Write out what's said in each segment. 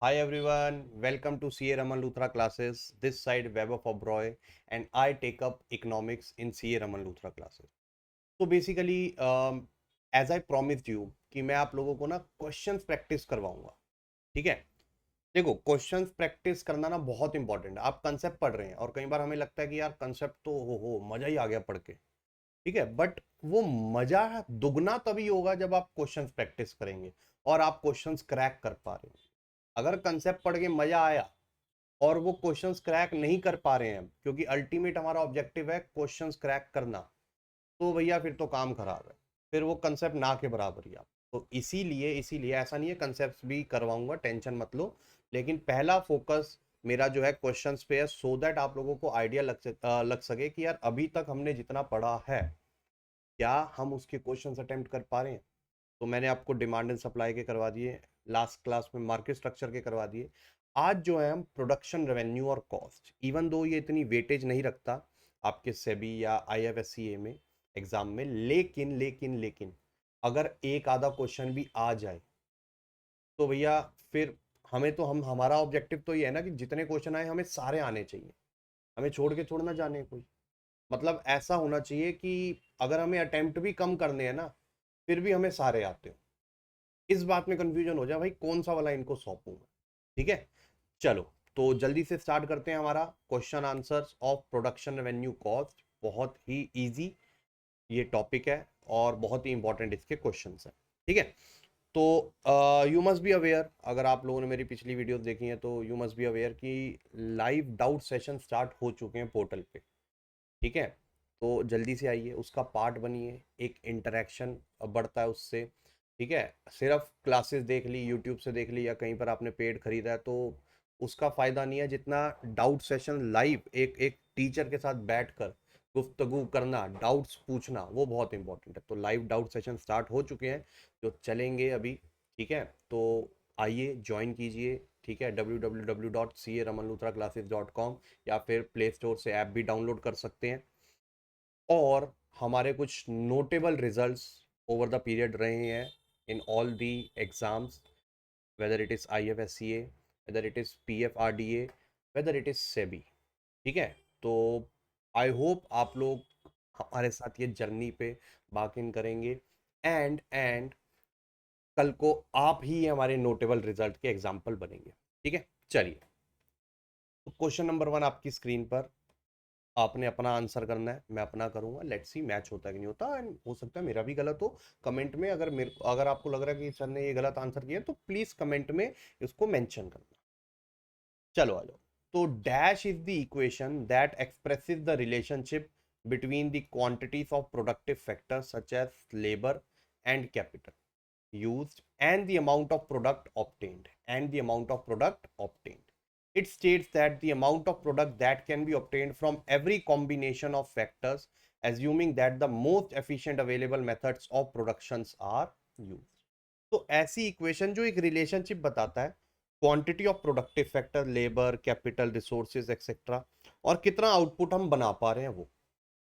Hi everyone, welcome to CA Raman Luthra classes. This side Weber Fabroy and I take up economics in CA Raman Luthra classes. So basically, as I promised you कि मैं आप लोगों को ना questions practice करवाऊंगा. ठीक है. देखो, क्वेश्चंस प्रैक्टिस करना ना बहुत इंपॉर्टेंट है. आप कंसेप्ट पढ़ रहे हैं और कई बार हमें लगता है कि यार कंसेप्ट तो हो मजा ही आ गया पढ़ के. ठीक है, बट वो मजा दुगना तभी होगा जब आप क्वेश्चंस प्रैक्टिस करेंगे और आप क्वेश्चंस क्रैक कर पा रहे हो. अगर कंसेप्ट पढ़ के मजा आया और वो क्वेश्चंस क्रैक नहीं कर पा रहे हैं, क्योंकि अल्टीमेट हमारा ऑब्जेक्टिव है क्वेश्चंस क्रैक करना, तो भैया फिर तो काम खराब है. फिर वो कंसेप्ट ना के बराबर ही आप. तो इसीलिए इसीलिए ऐसा नहीं है, कंसेप्ट भी करवाऊंगा, टेंशन मत लो. लेकिन पहला फोकस मेरा जो है क्वेश्चंस पे है, सो दैट आप लोगों को आइडिया लग सके कि यार अभी तक हमने जितना पढ़ा है क्या हम उसके क्वेश्चंस अटेम्प्ट कर पा रहे हैं. तो मैंने आपको डिमांड एंड सप्लाई के करवा दिए, लास्ट क्लास में मार्केट स्ट्रक्चर के करवा दिए. आज जो है हम प्रोडक्शन रेवेन्यू और कॉस्ट, इवन दो ये इतनी वेटेज नहीं रखता आपके सेबी या आईएफएससीए में एग्जाम में, लेकिन लेकिन लेकिन अगर एक आधा क्वेश्चन भी आ जाए तो भैया फिर हमें तो हमारा ऑब्जेक्टिव तो ये है ना कि जितने क्वेश्चन आए हमें सारे आने चाहिए. हमें छोड़ के छोड़ना जाने कोई. मतलब ऐसा होना चाहिए कि अगर हमें अटेम्प्ट भी कम करने हैं ना, फिर भी हमें सारे आते हो. इस बात में कंफ्यूजन हो जाए भाई कौन सा वाला इनको सौंपूंगा. ठीक है, चलो. तो जल्दी से स्टार्ट करते हैं हमारा question answers of production revenue cost. बहुत ही इजी ये टॉपिक है और बहुत ही इंपॉर्टेंट इसके क्वेश्चंस हैं. ठीक है. तो यू मस्ट बी अवेयर, अगर आप लोगों ने मेरी पिछली वीडियोस देखी हैं तो यू मस्ट बी अवेयर कि लाइव डाउट सेशन स्टार्ट हो चुके हैं पोर्टल पे. ठीक है. तो जल्दी से आइए, उसका पार्ट बनिए, एक इंटरेक्शन बढ़ता है उससे. ठीक है. सिर्फ क्लासेस देख ली, यूट्यूब से देख ली या कहीं पर आपने पेड खरीदा है तो उसका फायदा नहीं है जितना डाउट सेशन लाइव एक एक टीचर के साथ बैठकर गुफ्तगू करना, डाउट्स पूछना, वो बहुत इंपॉर्टेंट है. तो लाइव डाउट सेशन स्टार्ट हो चुके हैं जो चलेंगे अभी. ठीक है. तो आइए ज्वाइन कीजिए. ठीक है, www.caramanlutraclasses.com या फिर प्ले स्टोर से ऐप भी डाउनलोड कर सकते हैं. और हमारे कुछ notable results over the period रहे हैं in all the exams, whether it is IFSCA, whether it is PFRDA, whether it is SEBI. ठीक है. तो आई होप आप लोग हमारे साथ ये जर्नी पे बाक इन करेंगे एंड कल को आप ही हमारे नोटेबल रिजल्ट के एग्जाम्पल बनेंगे. ठीक है. चलिए, तो क्वेश्चन नंबर 1 आपकी स्क्रीन पर. आपने अपना आंसर करना है, मैं अपना करूंगा. लेट्स सी मैच होता है कि नहीं होता, एंड हो सकता है मेरा भी गलत हो. कमेंट में अगर आपको लग रहा है कि सर ने ये गलत आंसर किया तो प्लीज कमेंट में इसको मेंशन करना. चलो आ जाओ. तो dash is the equation that expresses the relationship between the quantities of productive factors such as labor and capital used and the amount of product obtained and the amount of product obtained. It states that the amount of product that can be obtained from every combination of factors, assuming that the most efficient available methods of productions are used. तो ऐसी equation जो एक relationship बताता है quantity of productive factor, labour, capital, resources etcetera, और कितना output हम बना पा रहे हैं वो.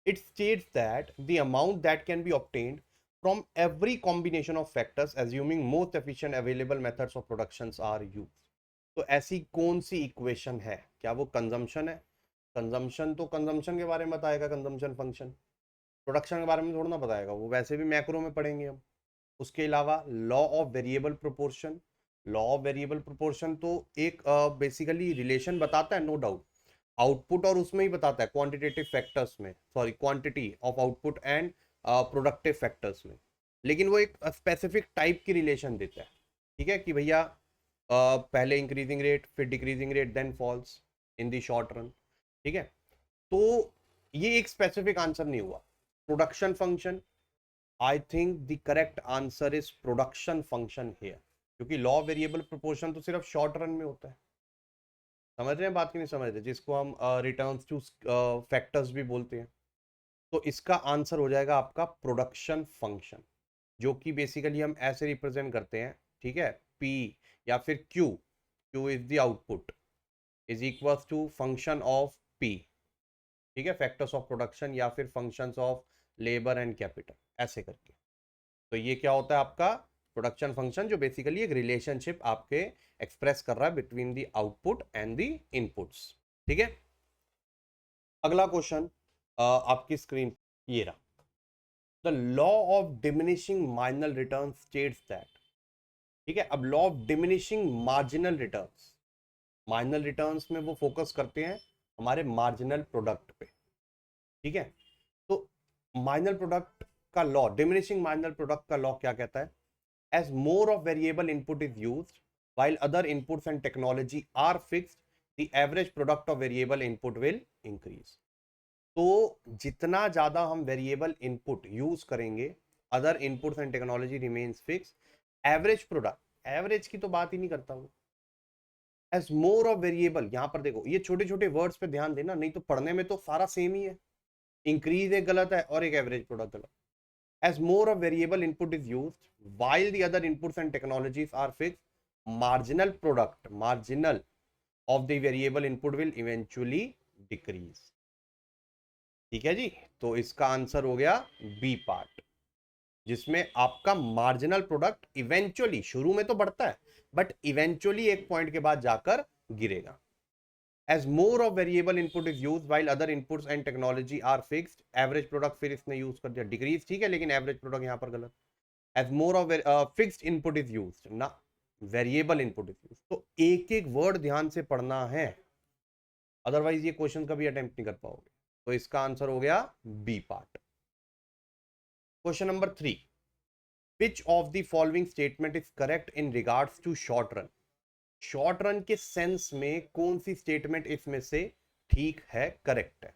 It states that the amount that can be obtained from every combination of factors, assuming most efficient available methods of productions are used. तो ऐसी कौन सी इक्वेशन है? क्या वो कंजम्पशन है? कंजम्पशन तो कंजम्पशन के बारे में बताएगा कंजम्पशन फंक्शन, प्रोडक्शन के बारे में थोड़ा ना बताएगा, वो वैसे भी मैक्रो में पढ़ेंगे हम. उसके अलावा law of variable proportion. Law of variable proportion तो एक बेसिकली रिलेशन बताता है, नो डाउट. आउटपुट और उसमें ही बताता है क्वांटिटेटिव फैक्टर्स में, sorry quantity of output and productive factors में. लेकिन वो एक स्पेसिफिक टाइप की रिलेशन देता है. ठीक है कि भैया पहले इंक्रीजिंग रेट, फिर decreasing rate, then falls in the short run. ठीक है. तो ये एक स्पेसिफिक आंसर नहीं हुआ. Production function, I think the correct answer is production function here, क्योंकि लॉ वेरिएबल प्रोपोर्शन तो सिर्फ शॉर्ट रन में होता है. समझ रहे हैं बात की नहीं समझ रहे, जिसको हम रिटर्न्स टू फैक्टर्स भी बोलते हैं. तो इसका आंसर हो जाएगा आपका प्रोडक्शन फंक्शन, जो कि बेसिकली हम ऐसे रिप्रेजेंट करते हैं. ठीक है. P या फिर Q is the output, is equal to function of P. ठीक है, फैक्टर्स ऑफ प्रोडक्शन या फिर functions of labour and capital, ऐसे करके. तो ये क्या होता है आपका प्रोडक्शन फंक्शन जो बेसिकली एक रिलेशनशिप आपके एक्सप्रेस कर रहा है between the output and the inputs. ठीक है, अगला क्वेश्चन आपकी स्क्रीन ये रहा। The law of diminishing marginal return states that, ठीक है, अब law of diminishing marginal returns, marginal returns में वो फोकस करते हैं हमारे मार्जिनल प्रोडक्ट पे। ठीक है, तो मार्जिनल प्रोडक्ट का लॉ, डिमिनिशिंग मार्जिनल प्रोडक्ट का लॉ क्या कहता है? As more of variable input is used, while other inputs and technology are fixed, the average product of variable input will increase. तो जितना ज्यादा हम वेरिएबल इनपुट यूज करेंगे, other inputs and technology remains fix, average product, average की तो बात ही नहीं करता हूं, एज मोर ऑफ वेरिएबल, यहां पर देखो ये छोटे छोटे वर्ड्स पे ध्यान देना, नहीं तो पढ़ने में तो सारा सेम ही है। इंक्रीज एक गलत है और एक एवरेज प्रोडक्ट गलत। As more of variable input is used, while the other inputs and technologies are fixed, marginal product, marginal of the variable input will eventually decrease. ठीक है जी, तो इसका आंसर हो गया बी पार्ट, जिसमें आपका मार्जिनल प्रोडक्ट इवेंचुअली, शुरू में तो बढ़ता है बट इवेंचुअली एक पॉइंट के बाद जाकर गिरेगा। As more of variable input is used while other inputs and technology are fixed, average product फिर इसने यूज कर दिया डिक्रीज, ठीक है, लेकिन एवरेज प्रोडक्ट यहां पर गलत। As more of fixed input is used, ना वेरिएबल इनपुट इज यूज, तो एक एक वर्ड ध्यान से पढ़ना है, अदरवाइज ये क्वेश्चन कभी अटेम्प्ट नहीं कर पाओगे। तो इसका आंसर हो गया B part. Question number 3, which of the following statement is correct in regards to short run? Short run के सेंस में कौन सी स्टेटमेंट इसमें से ठीक है, करेक्ट है?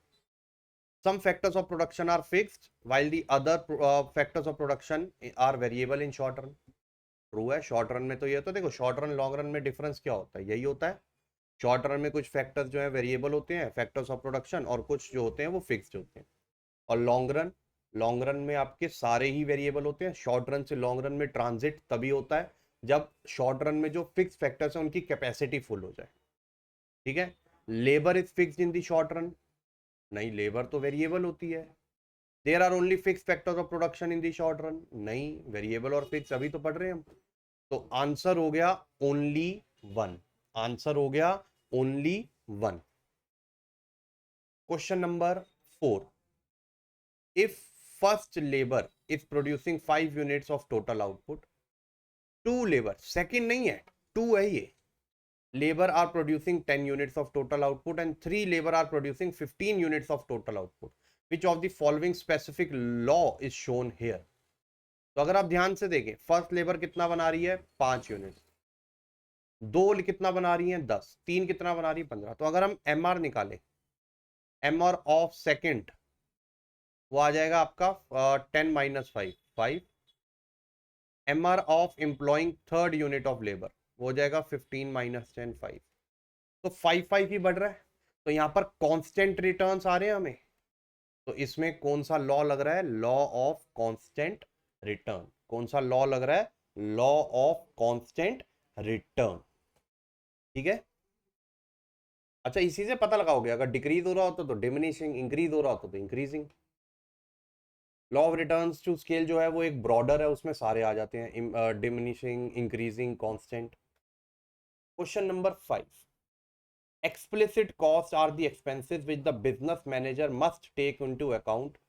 Some factors of production are fixed while the other factors of production are variable in short run. True है, short run में तो ये होता है, देखो शॉर्ट रन लॉन्ग रन में डिफरेंस क्या होता है, यही होता है। शॉर्ट रन में कुछ फैक्टर्स जो है वेरिएबल होते हैं, फैक्टर्स ऑफ प्रोडक्शन, और कुछ जो होते हैं वो फिक्स्ड होते हैं। और लॉन्ग रन में आपके सारे ही वेरिएबल होते हैं। शॉर्ट रन से लॉन्ग रन में ट्रांजिट तभी होता है जब शॉर्ट रन में जो फिक्स फैक्टर्स हैं उनकी कैपेसिटी फुल हो जाए। ठीक है, labour is fixed in the short run, नहीं लेबर तो वेरिएबल होती है। There are only fix factors of production in the short run, नहीं वेरिएबल और फिक्स अभी तो पढ़ रहे हैं हम। तो आंसर हो गया ओनली वन, आंसर हो गया only one. Question number 4, if first labour is producing 5 units of total output, 2 labour, second नहीं है 2 है ये, labor are producing 10 units of total output and 3 labor are producing 15 units of total output. Which of the following specific law is shown here? तो अगर आप ध्यान से देखें, फर्स्ट लेबर कितना बना रही है 5 यूनिट, 2 कितना बना रही है 10, 3 कितना बना रही है 15। तो अगर हम एम आर निकालें, एम आर ऑफ सेकेंड वो आ जाएगा आपका 10 minus 5, 5। M R of employing third unit of labour वो हो जाएगा 15 माइनस 10, 5। तो 5 5 ही बढ़ रहा है, तो यहां पर कांस्टेंट रिटर्न्स आ रहे हैं हमें। तो इसमें कौन सा लॉ लग रहा है? Law of constant return. कौन सा लॉ लग रहा है? Law of constant return. ठीक है, अच्छा इसी से पता लगाओगे, अगर डिक्रीज हो रहा होता तो डिमिनिशिंग, इंक्रीज हो रहा होता तो increasing. Law of returns to scale जो है वो एक ब्रॉडर है, उसमें सारे आ जाते हैं, diminishing, increasing, constant. Question number 5, explicit costs are the expenses which the business manager must take into account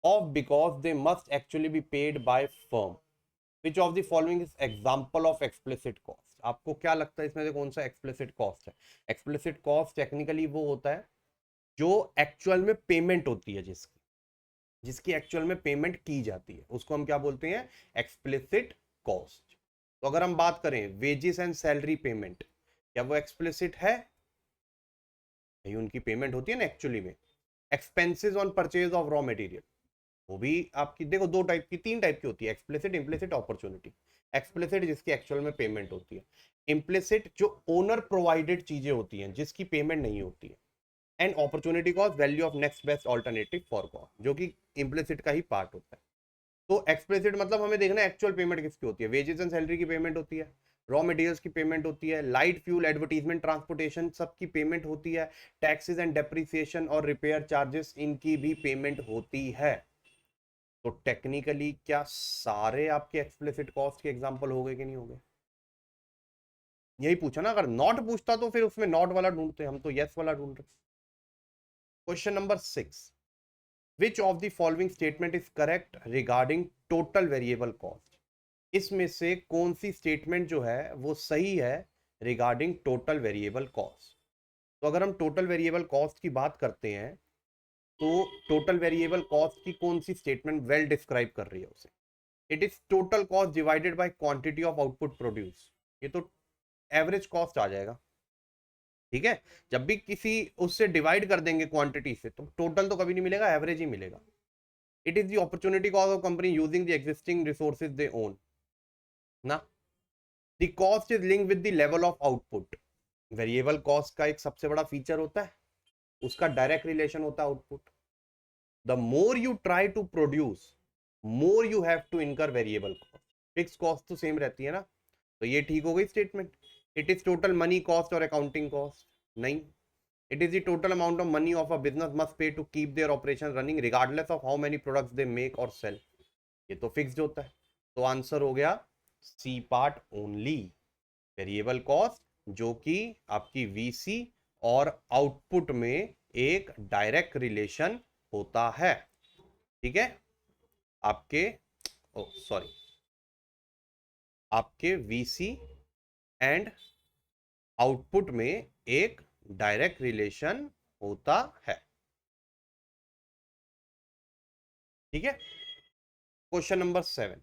of because they must actually be paid by firm. Which of the following is example of explicit cost? आपको क्या लगता है इसमें से कौन सा explicit cost है? explicit cost technically वो होता है जो एक्चुअल में पेमेंट होती है, जिसकी एक्चुअल में पेमेंट की जाती है, उसको हम क्या बोलते हैं? Explicit cost. तो अगर हम बात करें वेजेस एंड सैलरी पेमेंट, क्या वो एक्सप्लिसिट है? ये उनकी पेमेंट होती है ना एक्चुअली में। Expenses on purchase of raw material, वो भी आपकी देखो 2 टाइप की, 3 टाइप की होती है, एक्सप्लिसिट, इम्प्लिसिट, अपॉर्चुनिटी। एक्सप्लिसिट जिसकी एक्चुअल में पेमेंट होती है, इम्प्लिसिट जो ओनर प्रोवाइडेड चीजें होती हैं जिसकी पेमेंट नहीं होती है, and opportunity cost, value of next best alternative for cost, जो कि इम्प्लिसिट का ही पार्ट होता है। तो एक्सप्लिसिट मतलब हमें देखना है एक्चुअल पेमेंट किसकी होती है। वेजेस एंड सैलरी की पेमेंट होती है, रॉ मटेरियल्स की पेमेंट होती है, लाइट फ्यूल, एडवर्टीजमेंट, ट्रांसपोर्टेशन सबकी पेमेंट होती है, टैक्सेस एंड डेप्रिसिएशन और रिपेयर चार्जेस इनकी भी पेमेंट होती है। तो टेक्निकली क्या सारे आपके एक्सप्लिसिट कॉस्ट के एग्जांपल हो गए कि नहीं हो गए? यही पूछा ना, अगर नॉट पूछता तो फिर उसमें नॉट वाला ढूंढते, हम तो यस वाला ढूंढ रहे। Question number 6, which of the following statement is correct regarding total variable cost? इसमें से कौन सी स्टेटमेंट जो है वो सही है रिगार्डिंग टोटल वेरिएबल कॉस्ट? तो अगर हम टोटल वेरिएबल कॉस्ट की बात करते हैं तो टोटल वेरिएबल कॉस्ट की कौन सी स्टेटमेंट वेल डिस्क्राइब कर रही है उसे? It is total cost divided by quantity of output produce. ये तो एवरेज कॉस्ट आ जाएगा, ठीक है। जब भी किसी उससे डिवाइड कर देंगे क्वांटिटी से तो टोटल तो कभी नहीं मिलेगा, एवरेज ही मिलेगा। It is the opportunity cost of company using the existing resources they own ना। The cost is link with the level of output. Variable cost का एक सबसे बड़ा फीचर होता है उसका डायरेक्ट रिलेशन होता है output. The more you try to produce more you have to incur variable cost. Fix cost तो सेम रहती है ना, तो ये ठीक हो गई statement. It is total money cost और अकाउंटिंग कॉस्ट नहीं। It is the total amount of money of a business must pay to keep their operation running regardless of how many products they make और sell. ये तो fixed होता है, तो answer हो गया C part only, variable cost, जो कि आपकी वीसी और आउटपुट में एक डायरेक्ट रिलेशन होता है, ठीक है। आपके सॉरी आपके वीसी एंड आउटपुट में एक डायरेक्ट रिलेशन होता है, ठीक है। Question number 7,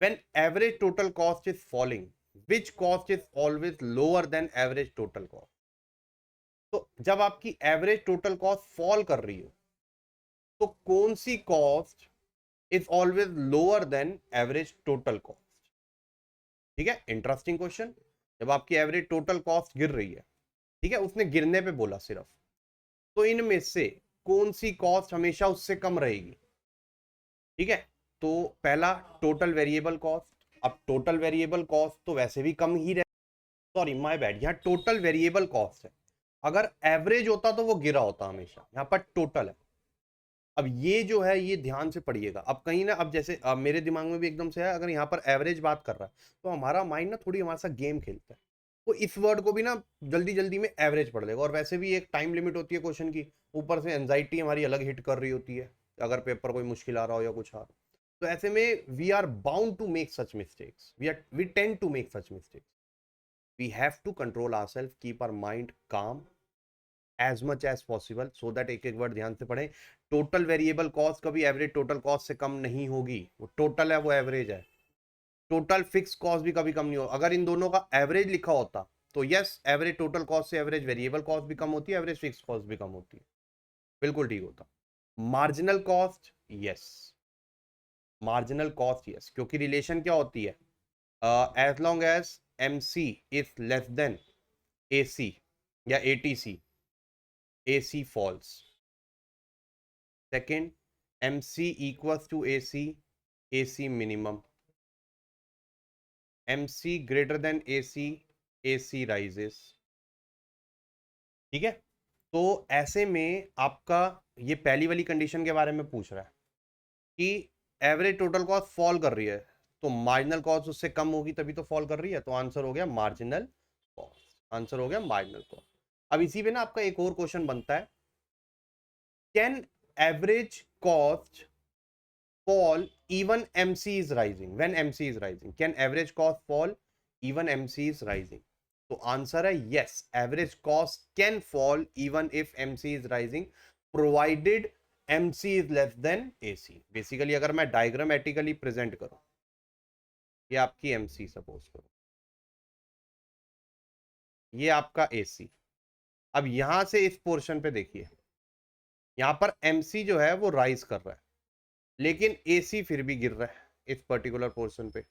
when average total cost is falling which cost is always lower than average total cost? तो जब आपकी एवरेज टोटल कॉस्ट फॉल कर रही हो तो कौन सी cost is always lower than average total cost? ठीक है, इंटरेस्टिंग क्वेश्चन। जब आपकी एवरेज टोटल कॉस्ट गिर रही है, ठीक है, उसने गिरने पे बोला सिर्फ, तो इनमें से कौन सी कॉस्ट हमेशा उससे कम रहेगी? ठीक है, तो पहला टोटल वेरिएबल कॉस्ट। अब टोटल वेरिएबल कॉस्ट तो वैसे भी कम ही रहे, सॉरी माय बैड, यहाँ टोटल वेरिएबल कॉस्ट है। अगर एवरेज होता तो वो गिरा होता हमेशा, यहाँ पर टोटल है। अब ये जो है ये ध्यान से पढ़िएगा। अब कहीं ना, अब जैसे मेरे दिमाग में भी एकदम से है, अगर यहाँ पर एवरेज बात कर रहा है तो हमारा माइंड ना थोड़ी हमारे साथ गेम खेलता है, वो इस वर्ड को भी ना जल्दी जल्दी में एवरेज पढ़ देगा। और वैसे भी एक टाइम लिमिट होती है क्वेश्चन की, ऊपर से एंजाइटी हमारी अलग हिट कर रही होती है अगर पेपर कोई मुश्किल आ रहा हो या कुछ आ रहा हो। तो ऐसे में we are bound to make such mistakes, we tend to make such mistakes. We have to control ourself, keep our mind calm as much as possible, so that एक एक वर्ड ध्यान से पढ़ें। टोटल वेरिएबल कॉस्ट कभी average total cost से कम नहीं होगी, वो टोटल है वो एवरेज है। टोटल फिक्स कॉस्ट भी कभी कम नहीं होगा। अगर इन दोनों का एवरेज लिखा होता तो यस, एवरेज टोटल कॉस्ट से एवरेज वेरिएबल कॉस्ट भी कम होती है, एवरेज फिक्स कॉस्ट भी कम होती है, बिल्कुल ठीक होता। Marginal cost yes, marginal cost yes, क्योंकि रिलेशन क्या होती है, as long as M C is less than A C या A T C, A C falls. Second, M C equals to A C minimum, M C greater than A C rises, ठीक है। तो ऐसे में आपका ये पहली वाली कंडीशन के बारे में पूछ रहा है कि एवरेज टोटल कॉस्ट फॉल कर रही है तो मार्जिनल कॉस्ट उससे कम होगी तभी तो फॉल कर रही है, तो आंसर हो गया मार्जिनल कॉस्ट, आंसर हो गया मार्जिनल कॉस्ट। अब इसी पे ना आपका एक और क्वेश्चन बनता है, can average cost fall even MC is rising when MC is rising? Can average cost fall even MC is rising? तो आंसर है yes, average cost can fall even if MC is rising provided MC is less than AC। Basically अगर मैं diagrammatically present करूं, ये आपकी MC suppose करो, ये आपका AC। अब यहां से इस पोर्शन पे देखिए, यहां पर MC जो है वो राइज कर रहा है लेकिन AC फिर भी गिर रहा है इस पर्टिकुलर पोर्शन पे।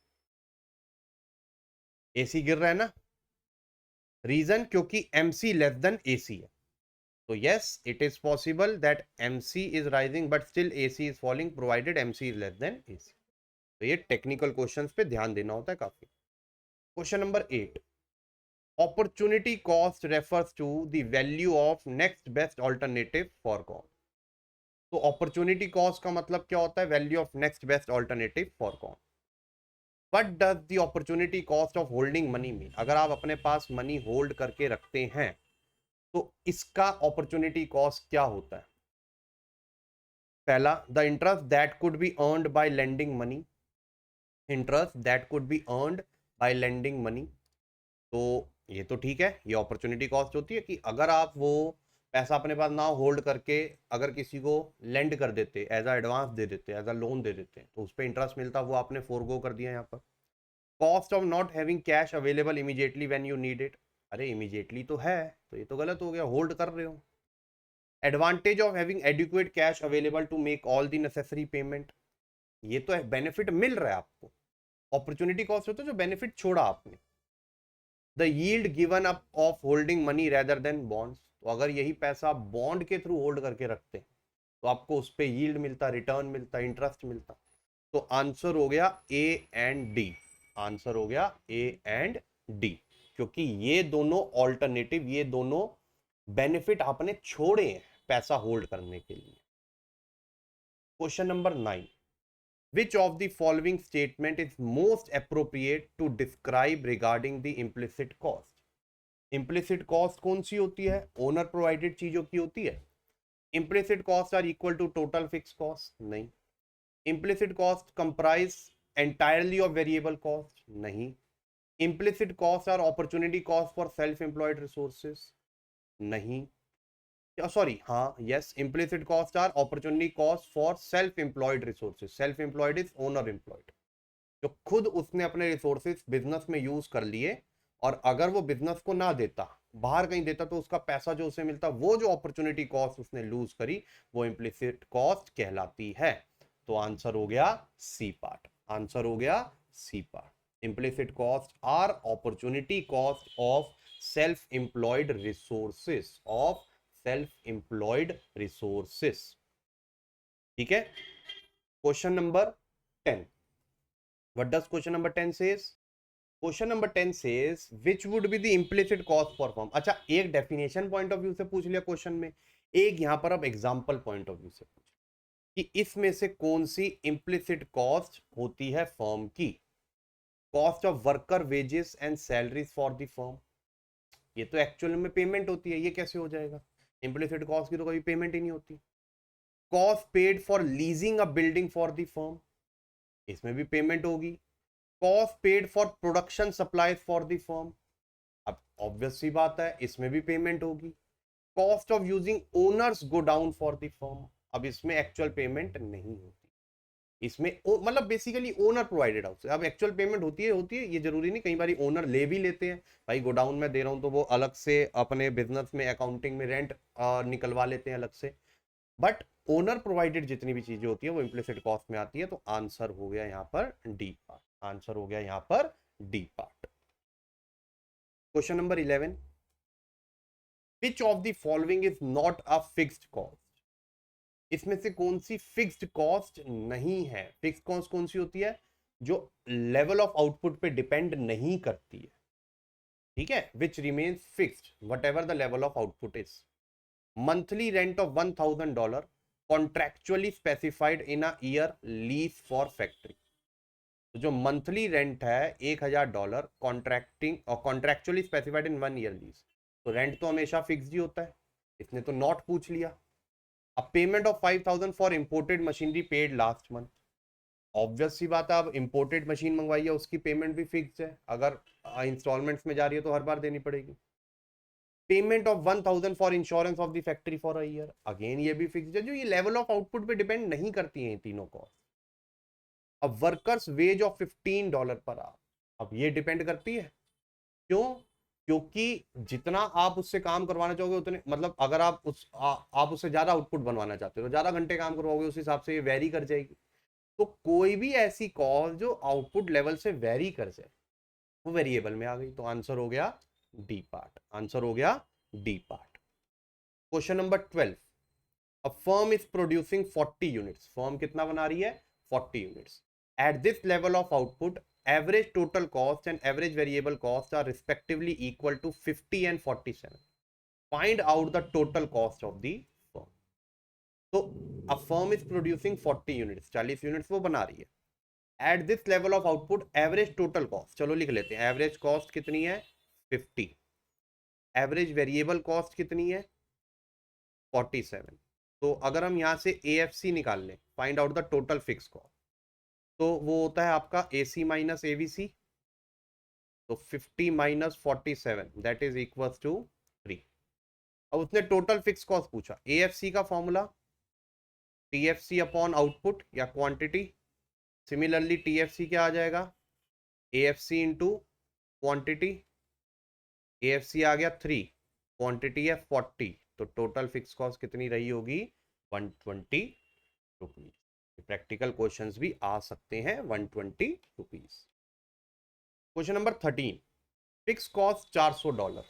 AC गिर रहा है ना, रीजन क्योंकि MC लेस देन AC है। तो yes, it is possible that MC is rising but still AC is falling provided MC is less then AC। तो ये टेक्निकल क्वेश्चंस पे ध्यान देना होता है काफी। Question number 8, opportunity cost refers to the value of next best alternative for call. तो opportunity cost का मतलब क्या होता है? Value of next best alternative for कौन। What does the opportunity cost of holding money mean? अगर आप अपने पास मनी होल्ड करके रखते हैं तो इसका अपॉर्चुनिटी कॉस्ट क्या होता है? पहला, the interest that could be earned bye lending money. Interest that could be earned bye lending money. तो ये तो ठीक है, ये अपॉर्चुनिटी कॉस्ट होती है कि अगर आप वो पैसा अपने पास ना होल्ड करके अगर किसी को लेंड कर देते, एज अ एडवांस दे देते, एज अ लोन दे देते, तो उस पर इंटरेस्ट मिलता, वो आपने फोरगो कर दिया यहाँ पर। Cost of not having cash available immediately when you need it. अरे इमीडिएटली तो है, तो ये तो गलत हो गया, होल्ड कर रहे हो। Advantage of having adequate cash available to make all the necessary payment. ये तो बेनिफिट मिल रहा है आपको। अपॉर्चुनिटी कॉस्ट होता है जो बेनिफिट छोड़ा आपने। The yield given up of holding money rather than bonds. तो अगर यही पैसा बॉन्ड के थ्रू होल्ड करके रखते तो आपको उस पर यील्ड मिलता, रिटर्न मिलता, इंटरेस्ट मिलता। तो आंसर हो गया ए एंड डी। आंसर हो गया ए एंड डी, क्योंकि ये दोनों ऑल्टरनेटिव, ये दोनों बेनिफिट आपने छोड़े हैं पैसा होल्ड करने के लिए। Question number 9, which of the following statement is most appropriate to describe regarding the implicit cost? implicit cost कौन सी होती है? ओनर प्रोवाइडेड चीजों की होती है। implicit cost are equal to total fixed cost? नहीं। implicit cost comprise entirely of variable cost? नहीं। implicit costs are opportunity cost for self employed resources? नहीं। सॉरी, हाँ, yes, implicit costs are opportunity cost for self employed resources. self employed is owner employed, जो खुद उसने अपने resources business में use कर लिए, और अगर वो बिजनेस को ना देता, बाहर कहीं देता, तो उसका पैसा जो उसे मिलता, वो जो अपॉर्चुनिटी कॉस्ट उसने लूज करी, वो इम्प्लिसिट कॉस्ट कहलाती है। तो आंसर हो गया सी पार्ट। आंसर हो गया C part. Implicit cost are opportunity cost of self employed resources, of self employed resources. ठीक है। Question number 10, what does question number 10 says? Question number 10 says which would be the implicit cost for firm। अच्छा, एक definition point of view से पूछ लिया question में, एक यहां पर अब एग्जांपल पॉइंट ऑफ व्यू से पूछ कि इसमें से कौन सी implicit कॉस्ट होती है फर्म की। Cost of worker wages and salaries for the firm, ये तो एक्चुअल में पेमेंट होती है, ये कैसे हो जाएगा? implicit कॉस्ट की तो कभी पेमेंट ही नहीं होती। Cost paid for leasing a building for the firm, इसमें भी पेमेंट होगी। Cost paid for production supplies for the firm, अब ऑब्वियस सी बात है, इसमें भी पेमेंट होगी। Cost of using owners godown for the firm, अब इसमें एक्चुअल पेमेंट नहीं होती, इसमें मतलब बेसिकली ओनर प्रोवाइडेड हाउस। अब एक्चुअल पेमेंट होती है, ये जरूरी नहीं, कई बार ओनर ले भी लेते हैं, भाई गोडाउन में दे रहा हूं, तो वो अलग से अपने बिजनेस में अकाउंटिंग में रेंट निकलवा लेते हैं अलग से। बट ओनर प्रोवाइडेड जितनी भी चीजें होती है वो इम्प्लिसिट कॉस्ट में आती है। तो आंसर हो गया यहाँ पर डी पार्ट। आंसर हो गया यहाँ पर D part. Question number 11, which of the following is not a fixed cost? इसमें से कौन सी फिक्स्ड कॉस्ट नहीं है? फिक्स्ड कॉस्ट कौन सी होती है? जो लेवल ऑफ आउटपुट पे डिपेंड नहीं करती है। ठीक है, which remains fixed whatever the level of output is. Monthly rent of $1000 contractually specified in a year lease for factory. तो जो मंथली रेंट है $1000 कॉन्ट्रैक्टिंग और contractually specified in 1 year lease, तो रेंट तो हमेशा फिक्स ही होता है, इसने तो नॉट पूछ लिया। अब payment of 5000 for imported machinery paid last month, obvious सी बात है, अब इंपोर्टेड मशीन मंगवाई है उसकी पेमेंट भी फिक्स है, अगर इंस्टॉलमेंट्स में जा रही है तो हर बार देनी पड़ेगी। Payment of 1000 for insurance of the factory for a year, again ये भी फिक्स है, जो ये लेवल ऑफ आउटपुट पे डिपेंड नहीं करती है तीनों कॉस्ट। अब workers ways of $15 per hour, अब ये डिपेंड करती है, क्यों? क्योंकि जितना आप उससे काम करवाना चाहोगे उतने, मतलब अगर आप आप उससे ज्यादा आउटपुट बनवाना चाहते हो तो ज्यादा घंटे काम करवाओगे, उस हिसाब से ये वेरी कर जाएगी। तो कोई भी ऐसी कॉल जो आउटपुट लेवल से वेरी कर जाए वो वेरिएबल में आ गई। तो आंसर हो गया डी पार्ट। आंसर हो गया D part. Question number 12, a firm is producing 40 units, firm कितना बना रही है? 40 units. At this level of output average total cost and average variable cost are respectively equal to 50 and 47। Find out the total cost of the firm. तो a firm is producing 40 units, 40 units वो बना रही है। At this level of output average total cost, चलो लिख लेते हैं, average cost कितनी है 50, एवरेज वेरिएबल कॉस्ट कितनी है 47। तो अगर हम यहाँ से AFC निकाल लें, find out the total fix cost, तो वो होता है आपका AC माइनस AVC, तो 50 minus 47 that is equal to 3। अब उसने टोटल फिक्स कॉस्ट पूछा, AFC का फॉर्मूला TFC अपॉन आउटपुट या क्वांटिटी, सिमिलरली TFC क्या आ जाएगा AFC इंटू क्वांटिटी, AFC आ गया 3, क्वांटिटी है 40, तो टोटल फिक्स कॉस्ट कितनी रही होगी 120 रुपीज। प्रैक्टिकल क्वेश्चंस भी आ सकते हैं 120 rupees. Question number 13, fix cost $400,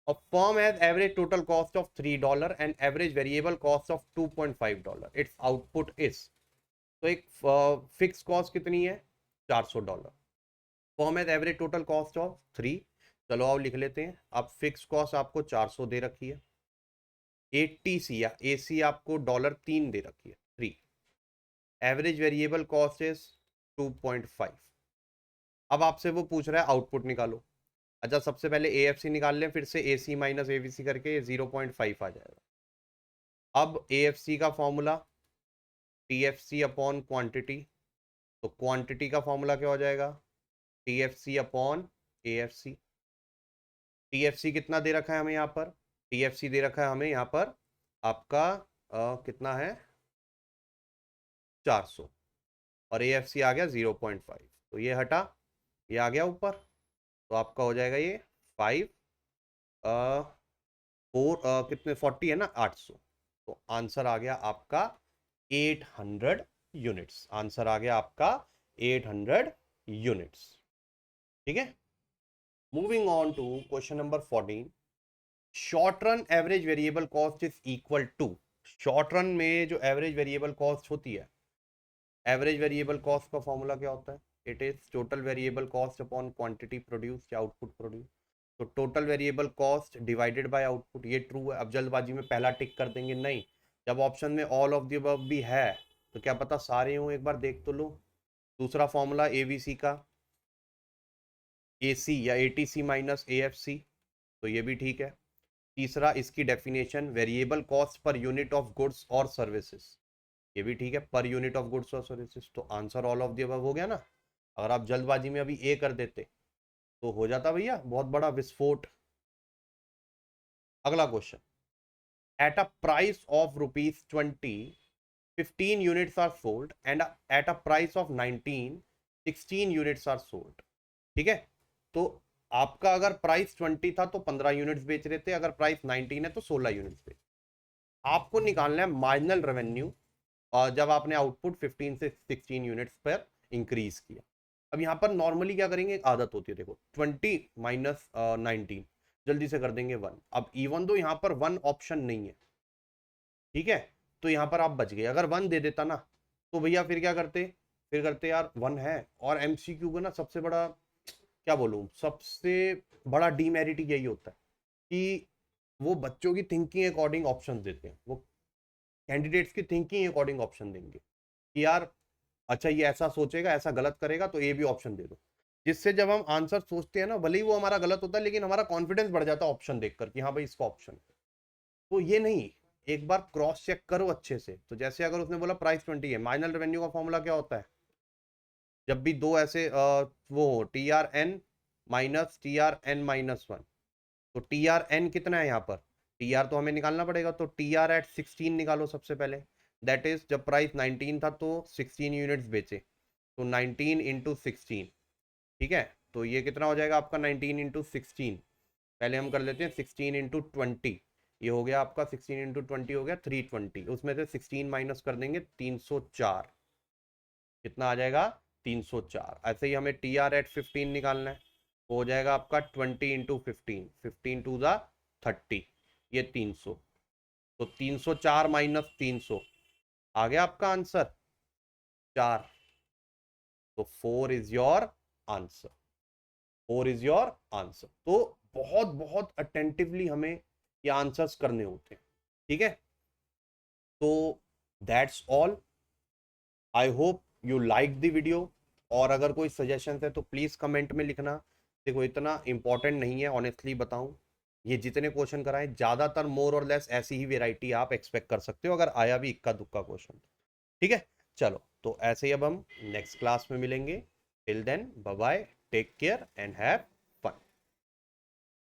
a firm has average total cost of $3 and average variable cost of $2.5, its output is, तो एक फिक्स कॉस्ट कितनी है $400, firm has average total cost of 3, चलो आओ लिख लेते हैं। अब फिक्स कॉस्ट आपको 400 दे रखी है, ATC या AC आपको $3 दे रखी है 3, एवरेज वेरिएबल कॉस्ट इज 2.5। अब आपसे वो पूछ रहा है आउटपुट निकालो। अच्छा सबसे पहले AFC निकाल लें, फिर से AC माइनस AVC करके 0.5 आ जाएगा। अब AFC का फॉर्मूला TFC अपॉन क्वांटिटी, तो क्वांटिटी का फॉर्मूला क्या हो जाएगा TFC अपॉन AFC। TFC कितना दे रखा है हमें यहाँ पर, TFC दे रखा है हमें यहाँ पर आपका कितना है 400, और AFC आ गया 0.5, तो ये हटा, ये आ गया ऊपर, तो आपका हो जाएगा ये 5 4 कितने 40 है ना 800, तो आंसर आ गया आपका 800 यूनिट्स, आंसर आ गया आपका 800 यूनिट्स। ठीक है, moving on to question number 14, short run average variable cost is equal to, short run में जो एवरेज वेरिएबल कॉस्ट होती है, एवरेज वेरिएबल कॉस्ट का फॉर्मूला क्या होता है, it is total variable cost upon quantity produce या आउटपुट प्रोड्यूस, तो total variable cost divided by output, ये ट्रू है। अब जल्दबाजी में पहला टिक कर देंगे नहीं, जब ऑप्शन में ऑल ऑफ द अबव भी है तो क्या पता सारे हों, एक बार देख तो लो। दूसरा फॉर्मूला AVC का AC या ATC माइनस AFC, तो ये भी ठीक है। तीसरा इसकी definition variable cost per unit of goods और सर्विसेज, ये भी ठीक है, पर यूनिट ऑफ गुड्स और सर्विसेज, तो answer all of the above हो गया ना। अगर आप जल्दबाजी में अभी A कर देते तो हो जाता भैया बहुत बड़ा विस्फोट। अगला question, at a price of ₹20 15 units are sold and at a price of 19 16 units are sold. ठीक है, तो आपका अगर प्राइस 20 था तो 15 यूनिट्स बेच रहे थे, अगर प्राइस 19 है तो 16 यूनिट्स बेच, आपको निकालना है मार्जिनल रेवेन्यू जब आपने आउटपुट 15 से 16 यूनिट्स पर इंक्रीज किया। अब यहाँ पर नॉर्मली क्या करेंगे, एक आदत होती है, देखो 20 माइनस 19 जल्दी से कर देंगे 1। अब इवन दो यहाँ पर 1 ऑप्शन नहीं है, ठीक है, तो यहाँ पर आप बच गए। अगर 1 दे देता ना तो भैया फिर क्या करते, फिर करते यार 1 है। और MCQ का ना सबसे बड़ा क्या बोलूँ, सबसे बड़ा डीमेरिट यही होता है कि वो बच्चों की थिंकिंग अकॉर्डिंग ऑप्शन देते हैं, वो कैंडिडेट्स की थिंकिंग अकॉर्डिंग ऑप्शन देंगे कि यार अच्छा ये ऐसा सोचेगा, ऐसा गलत करेगा तो ये भी ऑप्शन दे दो, जिससे जब हम आंसर सोचते हैं ना भले ही वो हमारा गलत होता है लेकिन हमारा कॉन्फिडेंस बढ़ जाता है ऑप्शन देखकर कि हाँ भाई इसका ऑप्शन है। तो ये नहीं, एक बार क्रॉस चेक करो अच्छे से। तो जैसे अगर उसने बोला प्राइस 20 है, माइनल रेवेन्यू का फॉर्मूला क्या होता है, जब भी दो ऐसे वो TRN माइनस TRN माइनस 1, तो TRN कितना है यहाँ पर, TR तो हमें निकालना पड़ेगा, तो TR एट 16 निकालो सबसे पहले, दैट इज जब प्राइस 19 था तो 16 यूनिट्स बेचे, तो 19 इंटू 16, ठीक है, तो ये कितना हो जाएगा आपका 19 इंटू 16, पहले हम कर लेते हैं 16 इंटू 20, ये हो गया आपका 16 इंटू 20 हो गया 320, उसमें से 16 माइनस कर देंगे 304, कितना आ जाएगा 304। ऐसे ही हमें TR एट 15 निकालना है, वो हो जाएगा आपका 20 इंटू 15, 15 टू द 30, ये 300, तो 304 माइनस 300 आ गया आपका आंसर 4, तो 4 is your answer, 4 is your answer. तो बहुत बहुत अटेंटिवली हमें ये आंसर्स करने होते हैं, ठीक है। तो that's all, I hope you like the video, और अगर कोई सजेशन है तो प्लीज़ कमेंट में लिखना। देखो इतना इंपॉर्टेंट नहीं है ऑनेस्टली बताऊं, ये जितने क्वेश्चन कराएं ज़्यादातर मोर और लेस ऐसी ही वेराइटी आप एक्सपेक्ट कर सकते हो, अगर आया भी इक्का दुक्का क्वेश्चन। ठीक है, चलो तो ऐसे ही अब हम नेक्स्ट क्लास में मिलेंगे। Till then bye bye, take care and have